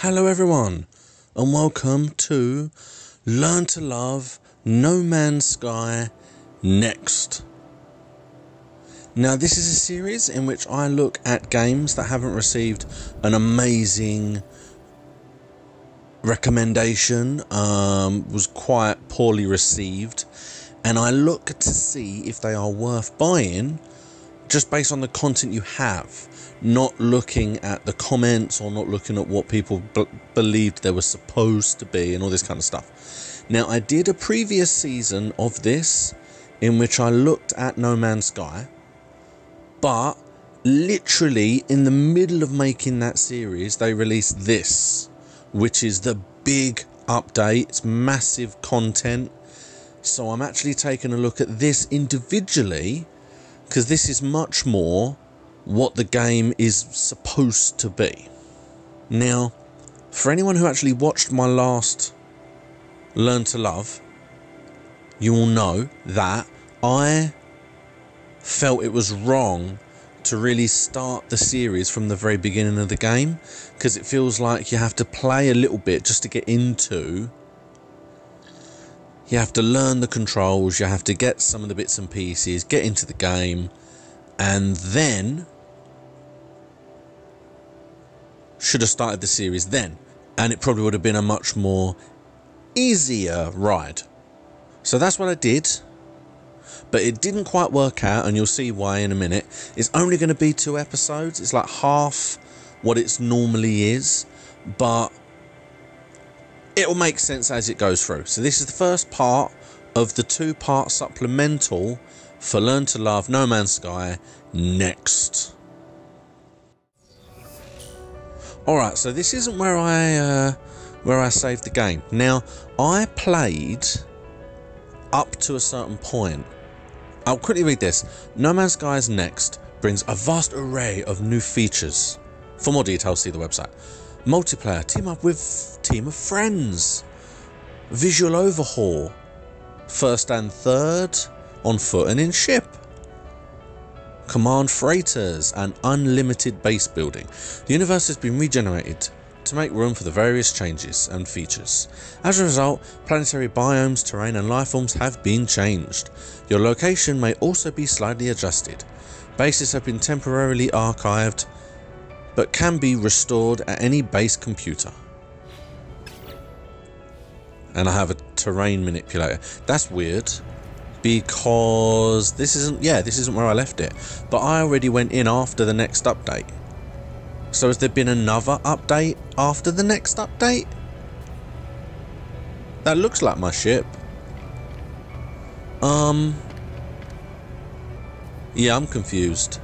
Hello everyone, and welcome to Learn to Love No Man's Sky Next. Now this is a series in which I look at games that haven't received an amazing recommendation, was quite poorly received, and I look to see if they are worth buying just based on the content you have. Not looking at the comments or not looking at what people believed there was supposed to be and all this kind of stuff. Now, I did a previous season of this in which I looked at No Man's Sky, but literally in the middle of making that series, they released this, which is the big update. It's massive content. So I'm actually taking a look at this individually because this is much more what the game is supposed to be. Now, for anyone who actually watched my last Learn to Love, you will know that I felt it was wrong to really start the series from the very beginning of the game, because it feels like you have to play a little bit just to get into. You have to learn the controls, you have to get some of the bits and pieces, get into the game, and then should have started the series then, and it probably would have been a much more easier ride. So that's what I did, but it didn't quite work out, and you'll see why in a minute. It's only going to be 2 episodes. It's like half what it normally is, but it will make sense as it goes through. So this is the first part of the 2-part supplemental for Learn to Love No Man's Sky Next. Alright, so this isn't where I saved the game. Now, I played up to a certain point. I'll quickly read this. No Man's Sky's Next brings a vast array of new features. For more details, see the website. Multiplayer, team up with team of friends. Visual overhaul. First and third, on foot and in ship. Command freighters and unlimited base building. The universe has been regenerated to make room for the various changes and features. As a result, planetary biomes, terrain and lifeforms have been changed. Your location may also be slightly adjusted. Bases have been temporarily archived, but can be restored at any base computer. And I have a terrain manipulator. That's weird, because this isn't where I left it. But I already went in after the next update. So has there been another update after the next update? That looks like my ship. Yeah, I'm confused.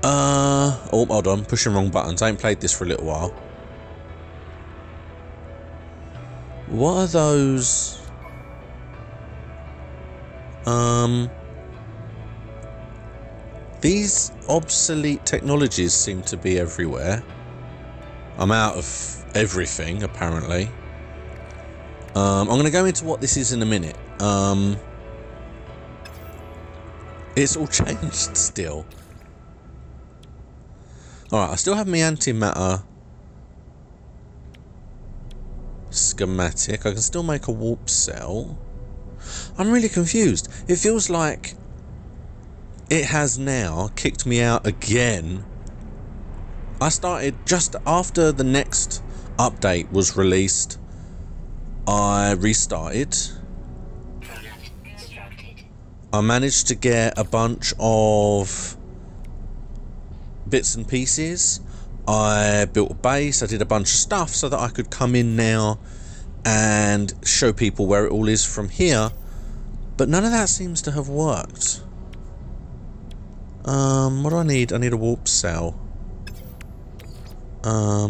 Oh, hold on, pushing wrong buttons. I ain't played this for a little while. What are those? These obsolete technologies seem to be everywhere. I'm out of everything, apparently. I'm going to go into what this is in a minute. It's all changed still. Alright, I still have my antimatter schematic. I can still make a warp cell. I'm really confused. It feels like it has now kicked me out again. I started just after the next update was released. I restarted. I managed to get a bunch of bits and pieces. I built a base. I did a bunch of stuff so that I could come in now and show people where it all is from here. But none of that seems to have worked. What do I need? I need a warp cell. I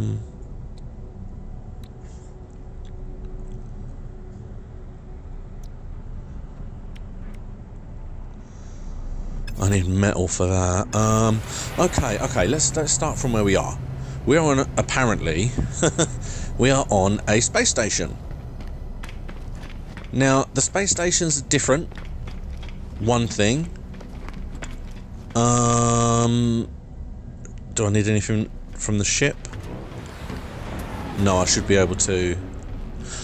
need metal for that. Okay, let's start from where we are. We are on, apparently, we are on a space station. Now, the space stations are different. One thing. Do I need anything from the ship? No, I should be able to.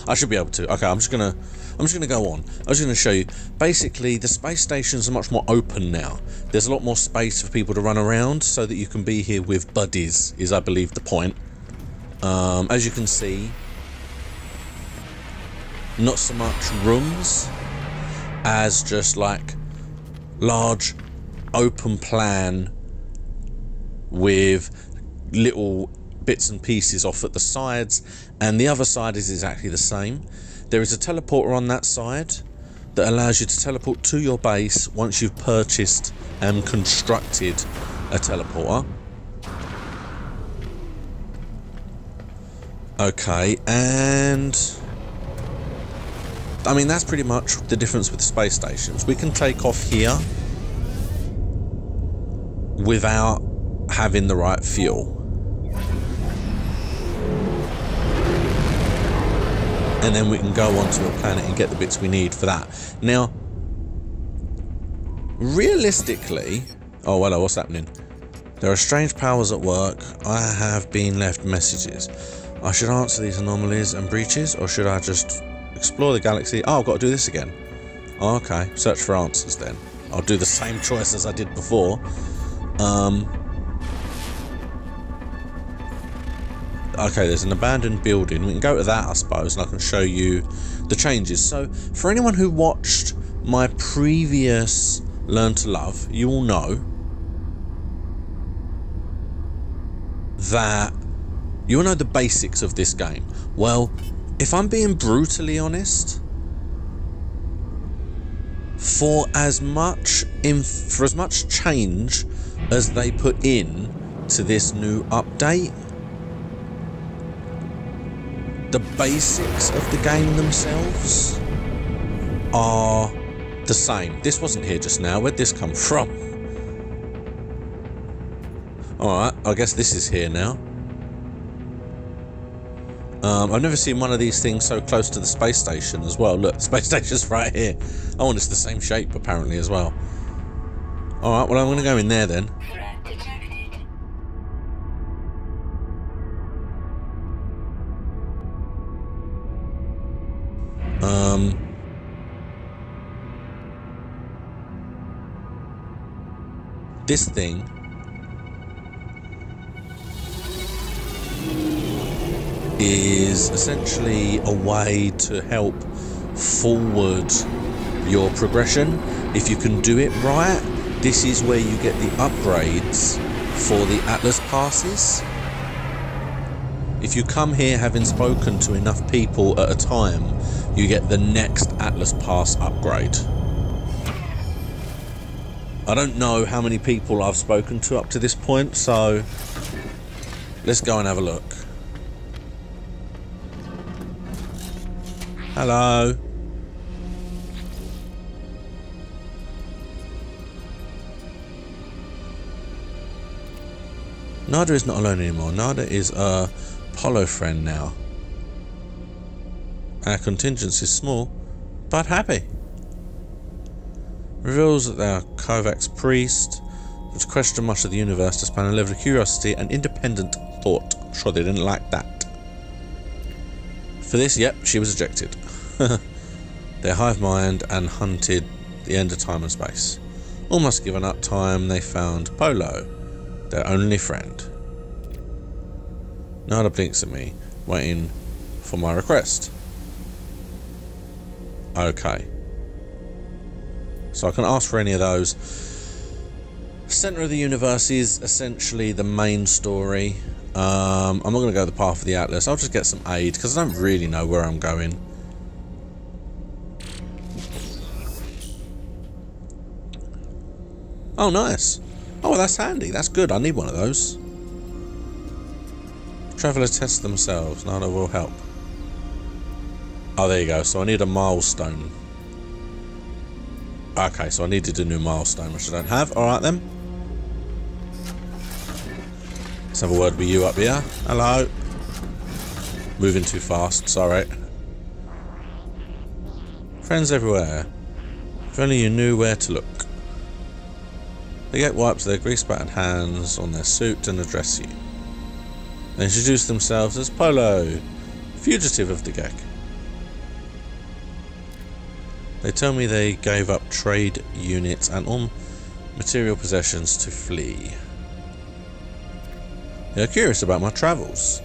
Okay, I'm just gonna go on. I was gonna show you. Basically, the space stations are much more open now. There's a lot more space for people to run around, so that you can be here with buddies. Is, I believe, the point. As you can see, not so much rooms as just like large open plan with little bits and pieces off at the sides, and the other side is exactly the same. There is a teleporter on that side that allows you to teleport to your base once you've purchased and constructed a teleporter. Okay, and I mean, that's pretty much the difference with the space stations. We can take off here without having the right fuel. And then we can go onto a planet and get the bits we need for that. Now, realistically... Oh, hello, what's happening? There are strange powers at work. I have been left messages. I should answer these anomalies and breaches, or should I just explore the galaxy? Oh, I've got to do this again. Oh, okay, search for answers then. I'll do the same choice as I did before. Okay, there's an abandoned building. We can go to that, I suppose, and I can show you the changes. So, for anyone who watched my previous Learn to Love, you will know that you will know the basics of this game. Well, if I'm being brutally honest, for as much change as they put in to this new update, the basics of the game themselves are the same. This wasn't here just now. Where'd this come from? Alright, I guess this is here now. I've never seen one of these things so close to the space station as well. Look, the space station's right here. Oh, and it's the same shape apparently as well. Alright, well I'm going to go in there then. This thing is essentially a way to help forward your progression. If you can do it right, this is where you get the upgrades for the Atlas passes. If you come here having spoken to enough people at a time, you get the next Atlas pass upgrade. I don't know how many people I've spoken to up to this point, so let's go and have a look. Hello. Nada is not alone anymore. Nada is a Apollo friend now. Our contingent is small, but happy. Reveals that they are Kovac's priest, which question much of the universe to span a level of curiosity and independent thought. I'm sure they didn't like that. For this, yep, she was ejected. Their hive mind and hunted the end of time and space. Almost given up time, they found Polo, their only friend. Nada blinks at me, waiting for my request. Okay. So I can ask for any of those. Center of the universe is essentially the main story. I'm not going to go the path of the Atlas. I'll just get some aid, because I don't really know where I'm going. Oh, nice. Oh, well, that's handy. That's good. I need one of those. Travelers test themselves. Nada will help. Oh, there you go. So I need a milestone. Okay, so I needed a new milestone, which I don't have. Alright then. Let's have a word with you up here. Hello. Moving too fast, sorry. Friends everywhere. If only you knew where to look. They get wipes their grease-spattered hands on their suit and address you. They introduce themselves as Polo, fugitive of the Gek. They tell me they gave up trade units and all material possessions to flee. They are curious about my travels,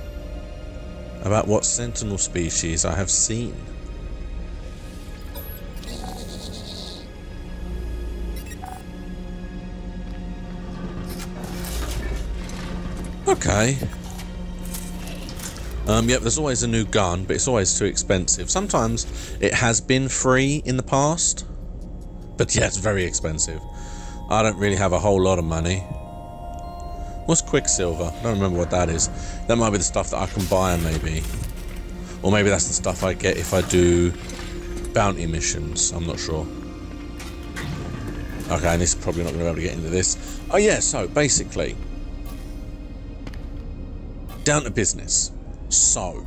about what sentinel species I have seen. Okay. Yep, there's always a new gun, but it's always too expensive. Sometimes it has been free in the past, but yeah, it's very expensive. I don't really have a whole lot of money. What's Quicksilver? I don't remember what that is. That might be the stuff that I can buy, maybe. Or maybe that's the stuff I get if I do bounty missions. I'm not sure. Okay, and this is probably not going to be able to get into this. Oh yeah, so basically, down to business. So,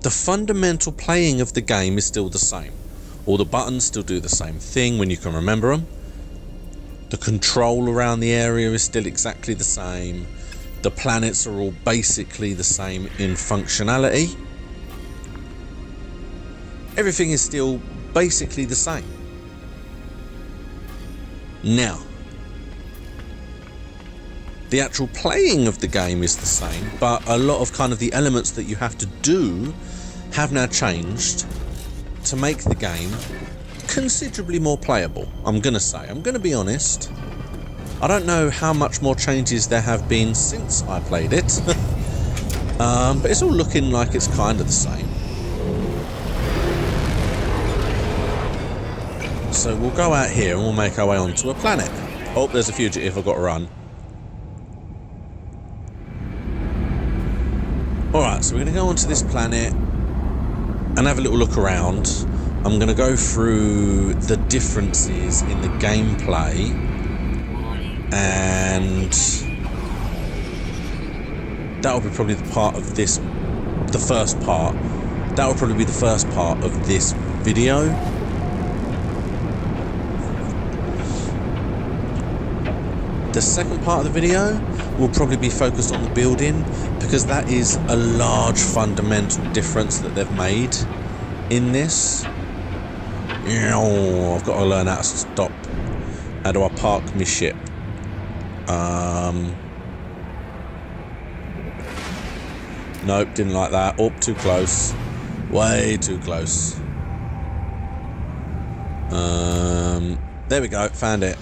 the fundamental playing of the game is still the same. All the buttons still do the same thing when you can remember them. The control around the area is still exactly the same. The planets are all basically the same in functionality. Everything is still basically the same. Now, the actual playing of the game is the same, but a lot of kind of the elements that you have to do have now changed to make the game considerably more playable. I'm going to say, I'm going to be honest, I don't know how much more changes there have been since I played it, but it's all looking like it's kind of the same. So we'll go out here and we'll make our way onto a planet. Oh, there's a fugitive, I've got to run. Alright, so we're going to go onto this planet and have a little look around. I'm going to go through the differences in the gameplay, and that'll be probably the part of this, the first part. That'll probably be the first part of this video. The second part of the video will probably be focused on the building, because that is a large fundamental difference that they've made in this. I've got to learn how to stop. How do I park my ship? Nope, didn't like that. Oh, too close. Way too close. There we go, found it.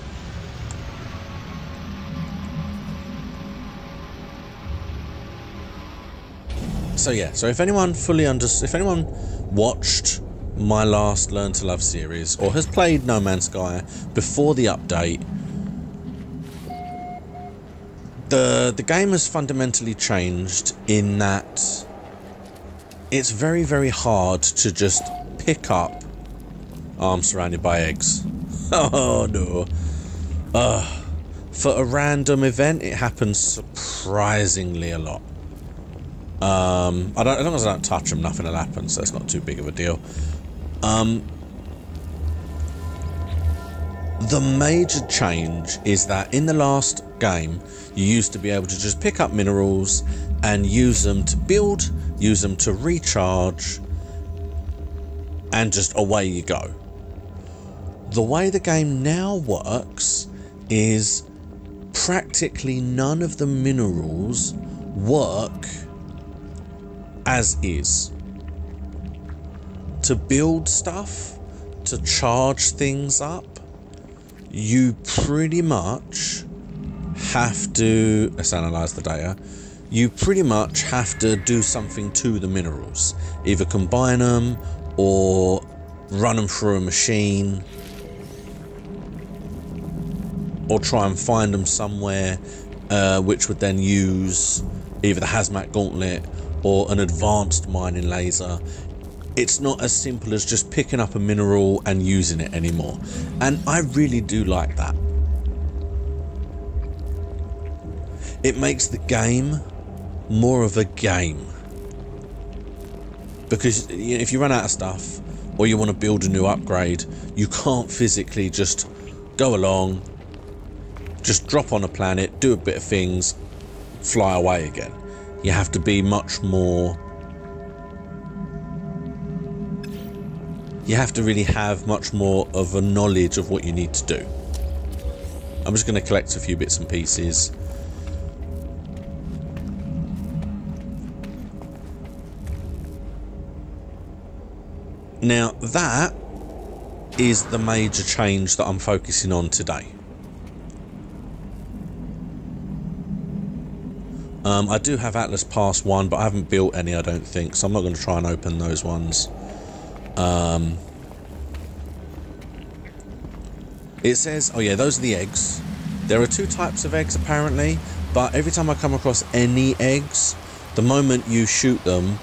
So yeah, so if anyone watched my last Learn to Love series or has played No Man's Sky before the update, the game has fundamentally changed in that it's very, very hard to just pick up. Oh, I'm surrounded by eggs. Oh no. For a random event, it happens surprisingly a lot. As long as I don't touch them, nothing will happen, so it's not too big of a deal. The major change is that in the last game, you used to be able to just pick up minerals and use them to build, use them to recharge, and just away you go. The way the game now works is practically none of the minerals work as is. To build stuff, to charge things up, you pretty much have to, let's analyze the data, you pretty much have to do something to the minerals. Either combine them or run them through a machine, or try and find them somewhere, which would then use either the hazmat gauntlet or an advanced mining laser. It's not as simple as just picking up a mineral and using it anymore, and I really do like that. It makes the game more of a game, because if you run out of stuff or you want to build a new upgrade, you can't physically just go along, just drop on a planet, do a bit of things, fly away again. You have to be much more... You have to really have much more of a knowledge of what you need to do. I'm just going to collect a few bits and pieces. Now that is the major change that I'm focusing on today. I do have Atlas Pass 1, but I haven't built any, I don't think, so I'm not going to try and open those ones. It says, oh yeah, those are the eggs. There are 2 types of eggs apparently, but every time I come across any eggs, the moment you shoot them,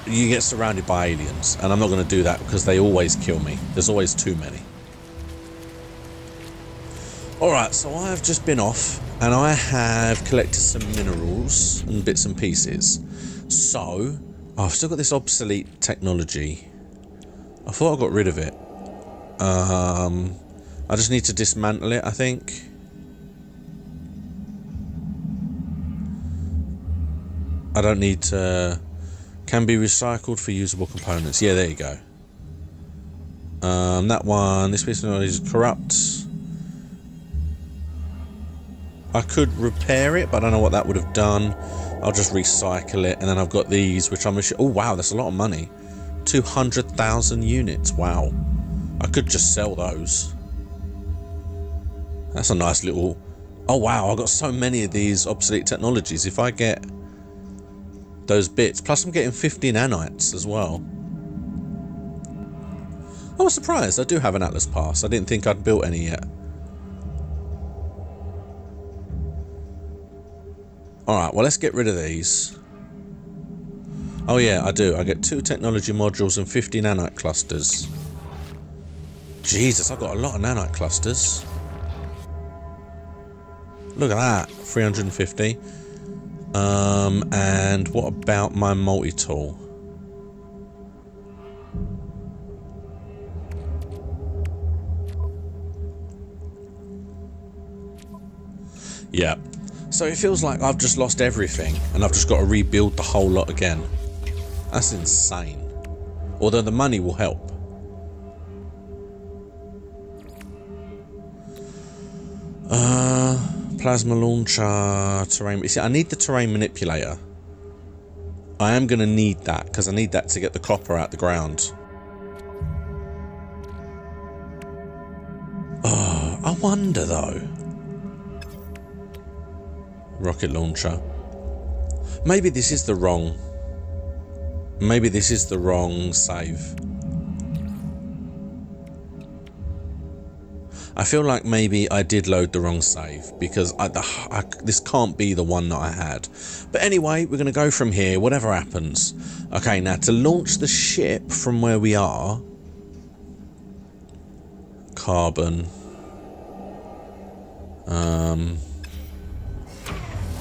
you get surrounded by aliens, and I'm not going to do that because they always kill me. There's always too many. Alright, so I have just been off, and I have collected some minerals and bits and pieces. So, I've still got this obsolete technology. I thought I got rid of it. I just need to dismantle it, I think. I don't need to... Can be recycled for usable components. Yeah, there you go. That one, this piece of knowledge is corrupt. I could repair it, but I don't know what that would have done. I'll just recycle it, and then I've got these, which I'm... Oh, wow, that's a lot of money. 200,000 units, wow. I could just sell those. That's a nice little... Oh, wow, I've got so many of these obsolete technologies. If I get those bits, plus I'm getting 50 nanites as well. I was surprised. I do have an Atlas Pass. I didn't think I'd built any yet. Alright, well, let's get rid of these. Oh yeah, I do. I get 2 technology modules and 50 nanite clusters. Jesus, I've got a lot of nanite clusters. Look at that, 350. And what about my multi-tool? Yeah. So it feels like I've just lost everything, and I've just got to rebuild the whole lot again. That's insane. Although the money will help. Plasma launcher, terrain... See, I need the terrain manipulator. I am going to need that, because I need that to get the copper out the ground. Oh, I wonder though. Rocket launcher. Maybe this is the wrong... Maybe this is the wrong save. I feel like maybe I did load the wrong save, because this can't be the one that I had. But anyway, we're going to go from here, whatever happens. Okay, now to launch the ship from where we are... Carbon.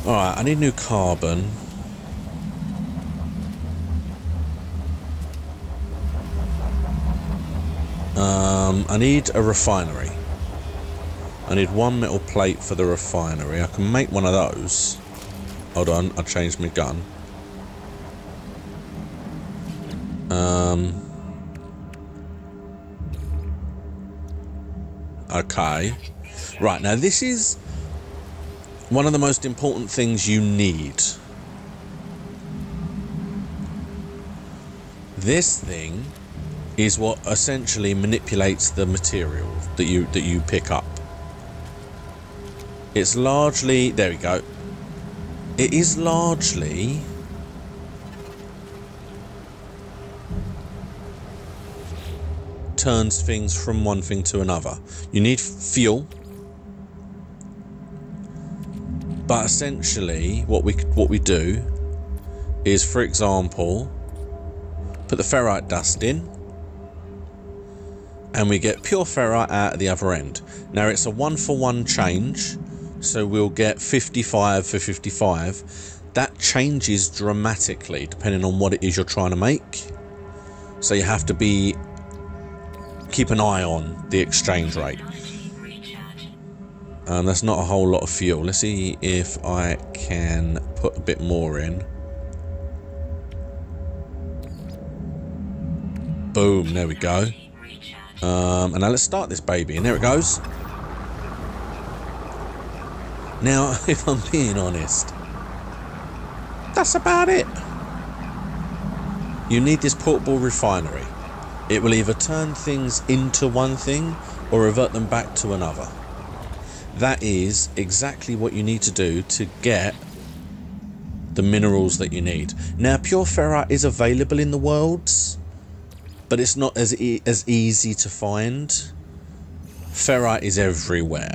Alright, I need new carbon. I need a refinery. I need 1 metal plate for the refinery. I can make one of those. Hold on, I changed my gun. Okay. Right, now this is one of the most important things you need. This thing is what essentially manipulates the material that you pick up. It's largely... There we go. It is largely... turns things from one thing to another. You need fuel. But essentially, what we do is, for example, put the ferrite dust in, and we get pure ferrite out at the other end. Now it's a 1-for-1 change, so we'll get 55 for 55. That changes dramatically depending on what it is you're trying to make. So you have to keep an eye on the exchange rate. That's not a whole lot of fuel. Let's see if I can put a bit more in. Boom, there we go. And now let's start this baby, and there it goes. Now, if I'm being honest, that's about it. You need this portable refinery. It will either turn things into one thing or revert them back to another. That is exactly what you need to do to get the minerals that you need. Now, pure ferrite is available in the worlds, but it's not as easy to find. Ferrite is everywhere.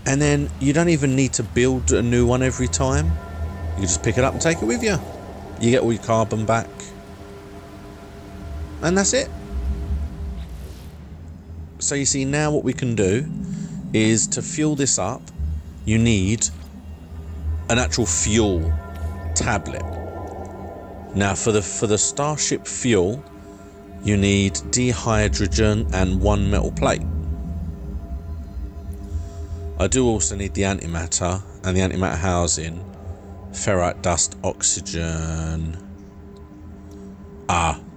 And then you don't even need to build a new one every time. You just pick it up and take it with you. You get all your carbon back. And that's it. So you see, now what we can do is to fuel this up, you need an actual fuel tablet. Now for the starship fuel, you need dihydrogen and 1 metal plate. I do also need the antimatter and the antimatter housing, ferrite dust, oxygen.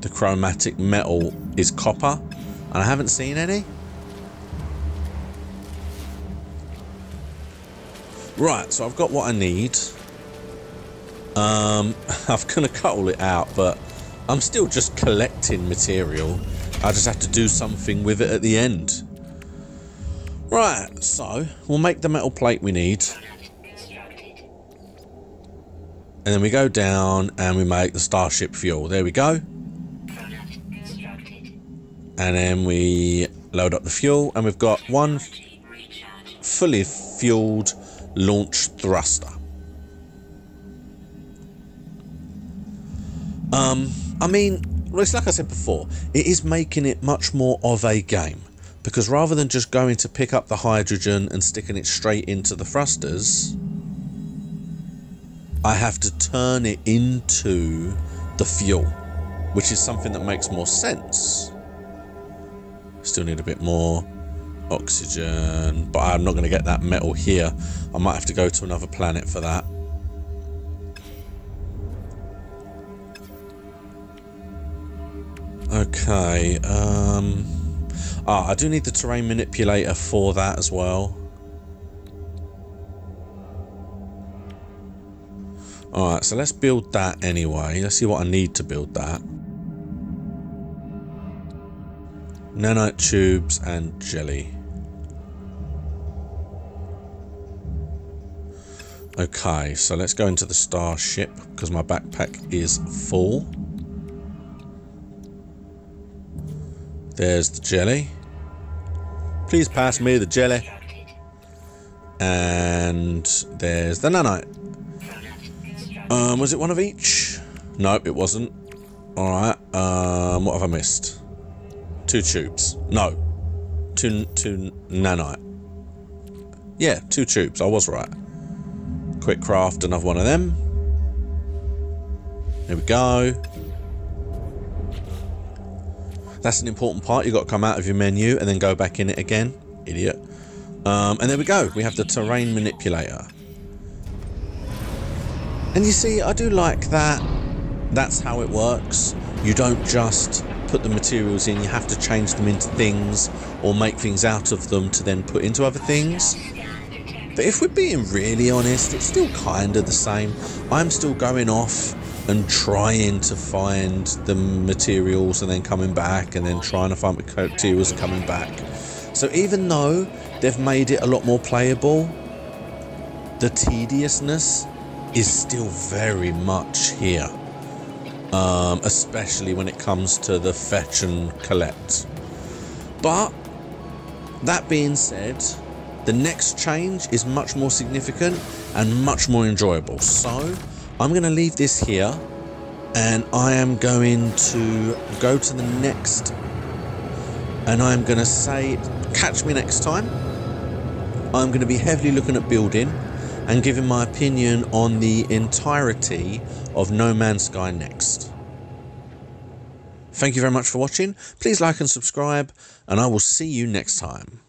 The chromatic metal is copper, and I haven't seen any. Right, so I've got what I need. I'm gonna cut all it out, but I'm still just collecting material. I just have to do something with it at the end. Right, so we'll make the metal plate we need. And then we go down and we make the starship fuel. There we go. And then we load up the fuel, and we've got one fully fueled launch thruster. I mean, it's like I said before, it is making it much more of a game, because rather than just going to pick up the hydrogen and sticking it straight into the thrusters, I have to turn it into the fuel, which is something that makes more sense. Still need a bit more oxygen, but I'm not going to get that metal here. I might have to go to another planet for that. Okay, I do need the terrain manipulator for that as well. Alright, so let's build that anyway. Let's see what I need to build that. Nanite tubes and jelly. Okay, so let's go into the starship because my backpack is full. There's the jelly. Please pass me the jelly. And there's the nanite. Was it one of each? Nope, it wasn't. Alright, what have I missed? 2 tubes. No. 2 nanite. Yeah, 2 tubes. I was right. Quick craft another one of them. There we go. That's an important part. You've got to come out of your menu and then go back in it again. Idiot. And there we go. We have the terrain manipulator. And you see, I do like that. That's how it works. You don't just put the materials in. You have to change them into things or make things out of them to then put into other things. But if we're being really honest, it's still kind of the same. I'm still going off and trying to find the materials and then coming back and then trying to find the materials and coming back. So even though they've made it a lot more playable, the tediousness is still very much here. Especially when it comes to the fetch and collect. But that being said, the next change is much more significant and much more enjoyable. So I'm going to leave this here and I am going to go to the next, and I'm going to say catch me next time. I'm going to be heavily looking at building and giving my opinion on the entirety of No Man's Sky next. Thank you very much for watching. Please like and subscribe, and I will see you next time.